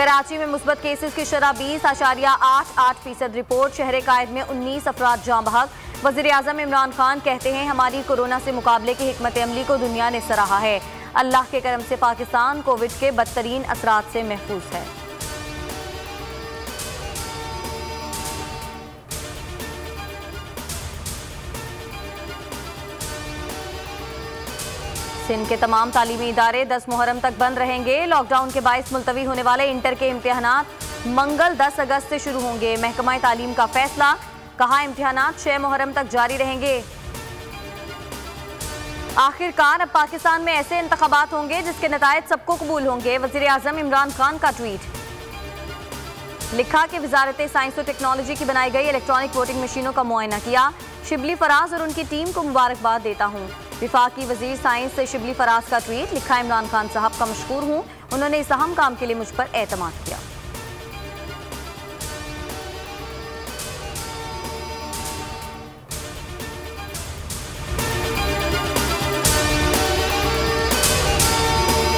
कराची में मुस्बत केसेस की शरह 20.88% रिपोर्ट। शहर कायद में 19 अफराद जाँ बहक। वज़ीर आज़म इमरान खान कहते हैं हमारी कोरोना से मुकाबले की हिकमत अमली को दुनिया ने सराहा है। अल्लाह के करम से पाकिस्तान कोविड के बदतरीन असरात से महफूज है। सिंध के तमाम तालीमी इदारे 10 मुहर्रम तक बंद रहेंगे। लॉकडाउन के बायस मुलतवी होने वाले इंटर के इम्तिहानात मंगल 10 अगस्त से शुरू होंगे। महकमा तालीम का फैसला, कहा इम्तिहानात 6 मुहर्रम तक जारी रहेंगे। आखिरकार अब पाकिस्तान में ऐसे इंतखाबात होंगे जिसके नतायज सबको कबूल होंगे। वज़ीर आज़म इमरान खान का ट्वीट। लिखा कि वजारत साइंस और टेक्नोलॉजी की बनाई गई इलेक्ट्रॉनिक वोटिंग मशीनों का मुआयना किया। शिबली फराज और उनकी टीम को मुबारकबाद देता हूँ। विफाकी वजीर साइंस से शिबली फराज का ट्वीट। लिखा इमरान खान साहब का मशकूर हूँ, उन्होंने इस अहम काम के लिए मुझ पर एतमाद किया।